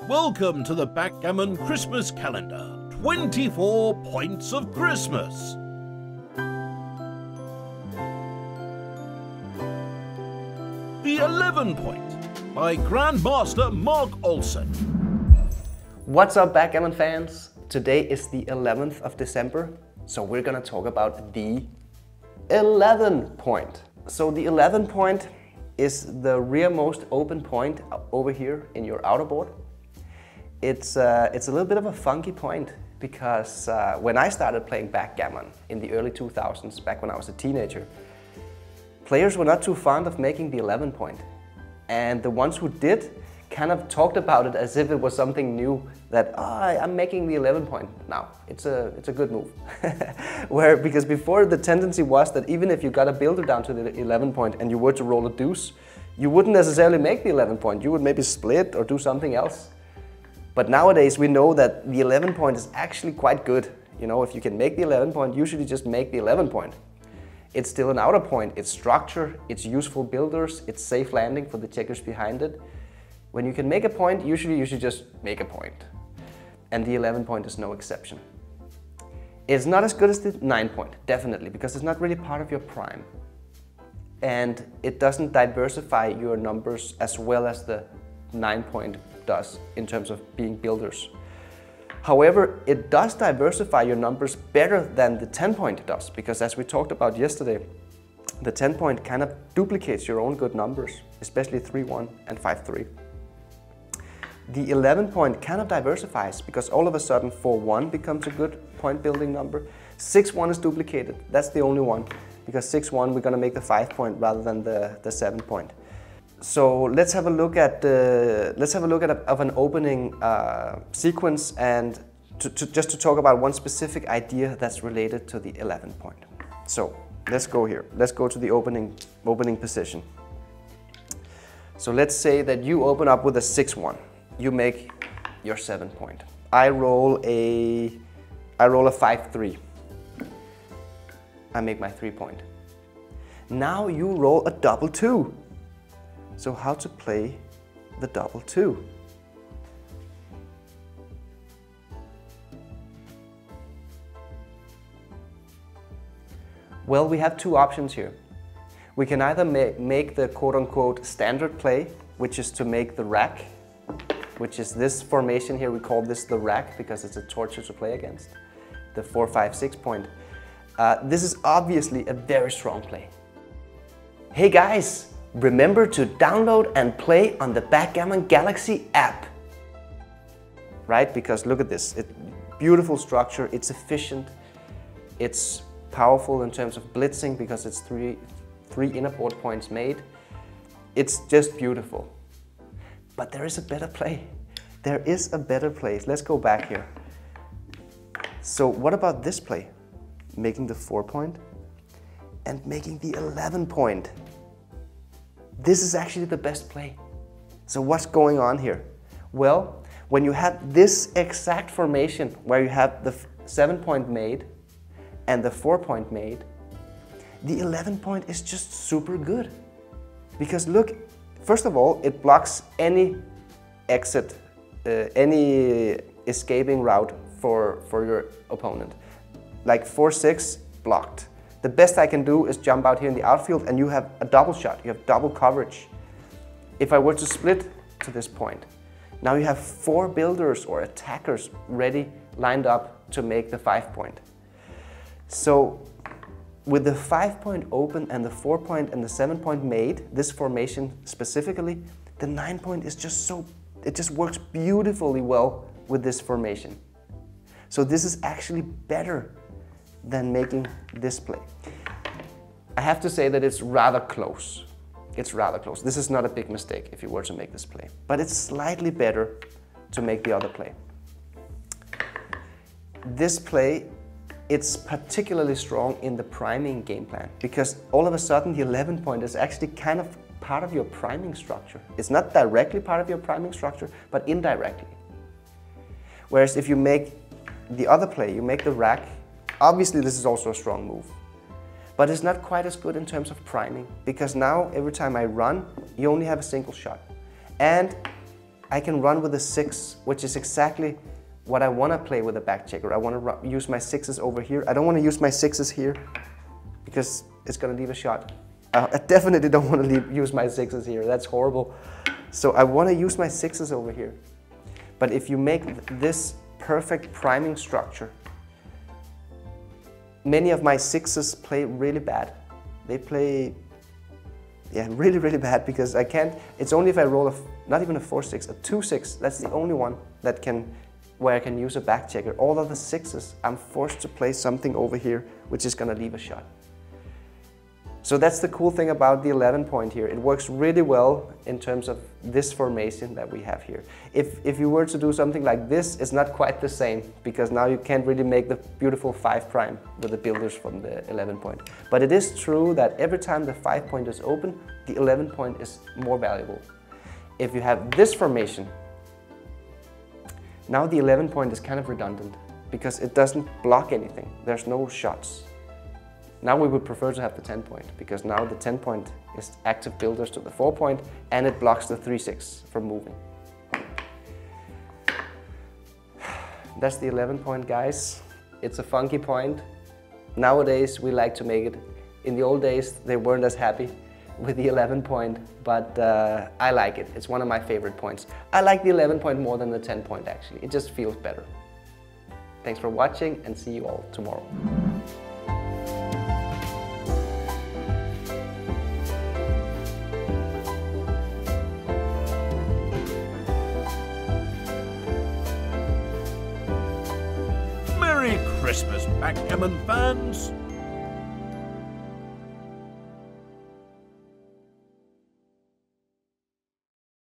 Welcome to the Backgammon Christmas calendar. 24 points of Christmas. The 11 point by Grandmaster Mark Olsen. What's up, Backgammon fans? Today is the 11th of December, so we're gonna talk about the 11 point. So the 11 point is the rearmost open point over here in your outer board. It's a little bit of a funky point because when I started playing backgammon in the early 2000s, back when I was a teenager, players were not too fond of making the 11 point. And the ones who did kind of talked about it as if it was something new, that I'm making the 11 point now. It's a good move. Because before, the tendency was that even if you got a builder down to the 11 point and you were to roll a deuce, you wouldn't necessarily make the 11 point. You would maybe split or do something else. But nowadays we know that the 11 point is actually quite good. You know, if you can make the 11 point, usually just make the 11 point. It's still an outer point, it's structure, it's useful builders, it's safe landing for the checkers behind it. When you can make a point, usually you should just make a point. And the 11 point is no exception. It's not as good as the 9 point, definitely, because it's not really part of your prime. And it doesn't diversify your numbers as well as the 9 point does in terms of being builders. However, it does diversify your numbers better than the 10 point does, because as we talked about yesterday, the 10 point kind of duplicates your own good numbers, especially 3-1 and 5-3. The 11 point kind of diversifies because all of a sudden 4-1 becomes a good point building number. 6-1 is duplicated, that's the only one, because 6-1 we're going to make the 5 point rather than the 7 point. So let's have a look at an opening sequence, and just to talk about one specific idea that's related to the 11 point. So let's go here. Let's go to the opening position. So let's say that you open up with a 6-1. You make your 7 point. I roll a 5-3. I make my 3 point. Now you roll a double 2. So how to play the double 2? Well, we have two options here. We can either make the quote-unquote standard play, which is to make the rack, which is this formation here. We call this the rack because it's a torture to play against, the 4-5-6 point. This is obviously a very strong play. Hey guys! Remember to download and play on the Backgammon Galaxy app. Right? Because look at this. Beautiful structure, it's efficient, it's powerful in terms of blitzing because it's three inner board points made. It's just beautiful. But there is a better play. There is a better play. Let's go back here. So what about this play? Making the 4 point and making the 11 point. This is actually the best play. So what's going on here? Well, when you have this exact formation where you have the 7 point made and the 4 point made, the 11 point is just super good. Because look, first of all, it blocks any exit, any escaping route for your opponent. Like 4-6 blocked. The best I can do is jump out here in the outfield and you have a double shot, you have double coverage. If I were to split to this point, now you have 4 builders or attackers ready, lined up to make the 5 point. So with the 5 point open and the 4 point and the 7 point made, this formation specifically, the 9 point is just it just works beautifully well with this formation. So this is actually better than making this play. I have to say that it's rather close. It's rather close. This is not a big mistake if you were to make this play, but it's slightly better to make the other play. This play, it's particularly strong in the priming game plan because all of a sudden the 11 point is actually kind of part of your priming structure. It's not directly part of your priming structure, but indirectly. Whereas if you make the other play, you make the rack, obviously this is also a strong move, but it's not quite as good in terms of priming because now every time I run, you only have a single shot. And I can run with a 6, which is exactly what I want to play with a back checker. I want to use my 6s over here. I don't want to use my 6s here because it's going to leave a shot. I definitely don't want to use my 6s here. That's horrible. So I want to use my 6s over here. But if you make this perfect priming structure, many of my 6s play really bad. They play, yeah, really, really bad because I can't. It's only if I roll not even a 4-6, a 2-6. That's the only one that where I can use a back checker. All of the 6s, I'm forced to play something over here, which is going to leave a shot. So that's the cool thing about the 11 point here. It works really well in terms of this formation that we have here. If you were to do something like this, it's not quite the same because now you can't really make the beautiful 5 prime with the builders from the 11 point. But it is true that every time the 5 point is open, the 11 point is more valuable. If you have this formation, now the 11 point is kind of redundant because it doesn't block anything. There's no shots. Now we would prefer to have the 10 point because now the 10 point is active builders to the 4 point and it blocks the 3-6 from moving. That's the 11 point, guys. It's a funky point. Nowadays we like to make it. In the old days they weren't as happy with the 11 point, but I like it. It's one of my favorite points. I like the 11 point more than the 10 point actually. It just feels better. Thanks for watching and see you all tomorrow. Merry Christmas, Backgammon fans!